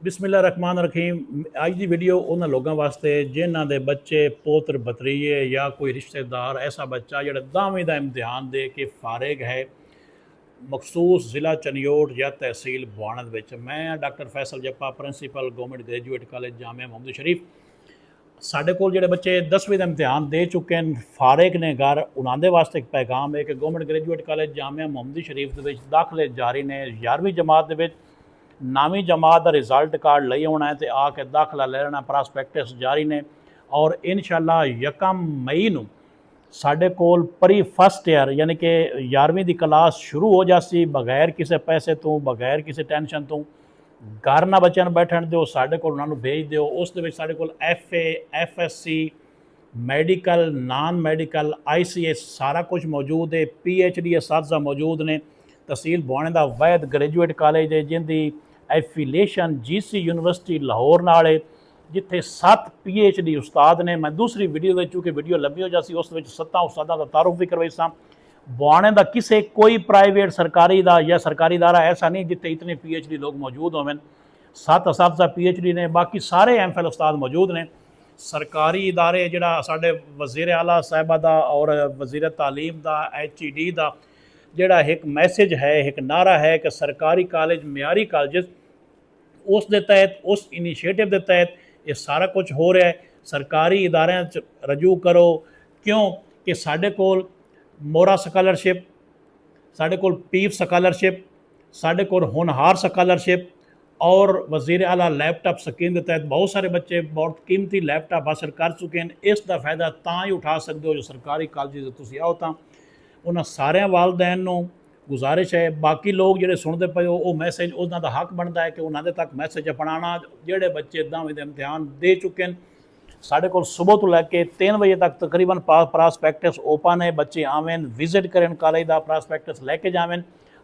ਬਿਸਮਿਲ੍ਲਾ ਰਹਿਮਾਨ ਰਹੀਮ। ਅੱਜ ਦੀ ਵੀਡੀਓ ਉਹਨਾਂ ਲੋਕਾਂ ਵਾਸਤੇ ਜਿਨ੍ਹਾਂ ਦੇ ਬੱਚੇ ਪੋਤਰ ਭਤਰੀਏ ਜਾਂ ਕੋਈ ਰਿਸ਼ਤੇਦਾਰ ਐਸਾ ਬੱਚਾ ਜਿਹੜਾ 10ਵੀਂ ਦਾ ਇਮਤਿਹਾਨ ਦੇ ਕੇ ਫਾਰਿਗ ਹੈ ਮਖਸੂਸ ਜ਼ਿਲ੍ਹਾ ਚਨਿਓਟ ਜਾਂ ਤਹਿਸੀਲ ਬੁਆਣਾ ਦੇ ਵਿੱਚ। ਮੈਂ doctor Faisal Jappa, principal government graduate college Jamia Muhammad Sharif. ਸਾਡੇ ਕੋਲ ਜਿਹੜੇ ਬੱਚੇ 10ਵੀਂ ਦਾ ਇਮਤਿਹਾਨ ਦੇ ਚੁੱਕੇ ਹਨ, ਫਾਰਿਗ ਨੇ ਘਰ, ਉਹਨਾਂ ਦੇ ਵਾਸਤੇ ਇੱਕ ਪੈਗਾਮ ਹੈ ਕਿ government graduate college Jamia Muhammad ਸ਼ਰੀਫ ਦੇ ਵਿੱਚ ਦਾਖਲੇ ਜਾਰੀ ਨੇ। 11ਵੀਂ ਜਮਾਤ ਦੇ ਵਿੱਚ 9ਵੀਂ ਜਮਾਤ ਦਾ ਰਿਜ਼ਲਟ ਕਾਰਡ ਲਈ ਆਉਣਾ ਹੈ ਤੇ ਆ ਕੇ ਦਾਖਲਾ ਲੈ ਲੈਣਾ। ਪ੍ਰੋਸਪੈਕਟਸ ਜਾਰੀ ਨੇ ਔਰ ਇਨਸ਼ਾਅੱਲਾ 1 ਮਈ ਨੂੰ ਸਾਡੇ ਕੋਲ ਪ੍ਰੀ ਫਸਟ ਈਅਰ ਯਾਨੀ ਕਿ 11ਵੀਂ ਦੀ ਕਲਾਸ ਸ਼ੁਰੂ ਹੋ ਜਾਸੀ ਬਗੈਰ ਕਿਸੇ ਪੈਸੇ ਤੋਂ, ਬਗੈਰ ਕਿਸੇ ਟੈਨਸ਼ਨ ਤੋਂ। ਘਰ ਨਾ ਬੱਚਿਆਂ ਨੂੰ ਬੈਠਣ ਦਿਓ, ਸਾਡੇ ਕੋਲ ਉਹਨਾਂ ਨੂੰ ਭੇਜ ਦਿਓ। ਉਸ ਦੇ ਵਿੱਚ ਸਾਡੇ ਕੋਲ FA, FSC, medical, non medical, ICS ਸਾਰਾ ਕੁਝ ਮੌਜੂਦ ਹੈ। PhD ਅਸਾਤਜ਼ਾ ਮੌਜੂਦ ਨੇ। ਤਹਿਸੀਲ ਬੁਆਣੇ ਦਾ ਵੈਦ ਗ੍ਰੈਜੂਏਟ ਕਾਲਜ ਹੈ ਜਿੰਦੀ ਐਫੀਲੀਏਸ਼ਨ GC ਯੂਨੀਵਰਸਿਟੀ ਲਾਹੌਰ ਨਾਲ ਹੈ, ਜਿੱਥੇ 7 PhD ਉਸਤਾਦ ਨੇ। ਮੈਂ ਦੂਸਰੀ ਵੀਡੀਓ ਵਿੱਚ, ਚूँकि ਵੀਡੀਓ ਲੰਬੀ ਹੋ ਜਾਸੀ, ਉਸ ਵਿੱਚ 7 ਉਸਤਾਦਾਂ ਦਾ ਤਾਰੁਫ ਵੀ ਕਰਵਾਈ ਸਾਂ। ਬੁਆਣੇ ਦਾ ਕਿਸੇ ਕੋਈ ਪ੍ਰਾइवेट सरकारी ਦਾ ਜਾਂ ਸਰਕਾਰੀ ਅਦਾਰਾ ਐਸਾ ਨਹੀਂ ਜਿੱਥੇ ਇतने PhD ਲੋग मौजूद होवें। 7 ਅਸਾਤਜ਼ਾ PhD ਨੇ, ਬਾਕੀ ਸਾਰੇ MPhil ਉਸਤਾਦ ਮੌਜੂਦ ਨੇ। ਸਰਕਾਰੀ ਇਦਾਰੇ ਜਿਹੜਾ ਸਾਡੇ ਵਜ਼ੀਰ ਆਲਾ ਸਾਹਿਬਾ ਦਾ ਔਰ ਵਜ਼ੀਰ ਤਾਲੀਮ ਦਾ HED ਦਾ ਜਿਹੜਾ ਇੱਕ ਮੈਸੇਜ ਹੈ, ਇੱਕ ਨਾਰਾ ਹੈ ਕਿ ਸਰਕਾਰੀ ਕਾਲਜ ਮਿਆਰੀ ਕਾਲਜ, ਉਸ ਦੇ ਤਹਿਤ, ਉਸ ਇਨੀਸ਼ੀਏਟਿਵ ਦੇ ਤਹਿਤ ਇਹ ਸਾਰਾ ਕੁਝ ਹੋ ਰਿਹਾ ਹੈ। ਸਰਕਾਰੀ ਇਦਾਰਿਆਂ 'ਚ ਰਜੂ ਕਰੋ, ਕਿਉਂ ਕਿ ਸਾਡੇ ਕੋਲ ਮੋਰਾ ਸਕਾਲਰਸ਼ਿਪ, ਸਾਡੇ ਕੋਲ ਪੀਫ ਸਕਾਲਰਸ਼ਿਪ, ਸਾਡੇ ਕੋਲ ਹੋਨਹਾਰ ਸਕਾਲਰਸ਼ਿਪ और वज़ीर आला लैपटॉप स्कीम के तहत बहुत सारे बच्चे बहुत कीमती लैपटॉप हासिल कर चुके हैं। इस का फायदा तां ही उठा सकते हो जो सरकारी कॉलेज तुसीं आओ। तां उन्हां सारे वालदैन नूं गुजारिश है, बाकी लोग जिहड़े सुनते पे हो मैसेज उन्हां दा हक बनता है कि उन्हां तक मैसेज अपनाना। जिहड़े बच्चे 10वीं दे इम्तिहान दे चुके हैं, साढ़े को सुबह तो लैके 3 बजे तक तकरीबन प्रॉस्पैक्टस ओपन है। बच्चे आवें, विजिट करें कॉलेज का, प्रॉस्पैक्टस लैके जावें।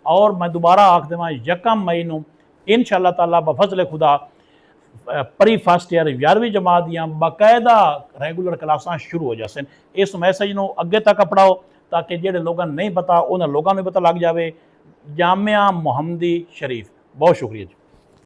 और मैं दोबारा आख देवां 1 मई नूं इंशाअल्लाह ताला बफज़ल खुदा प्री फस्ट ईयर 11वीं जमात दियां बाकायदा रेगूलर क्लासां शुरू हो जासन। इस मैसेज नूं अगे तक अपनाओ ताकि जिहड़े लोगों नहीं पता उन्हां लोगों नूं पता लग जाए। जामिया मुहम्मदी शरीफ। बहुत शुक्रिया जी।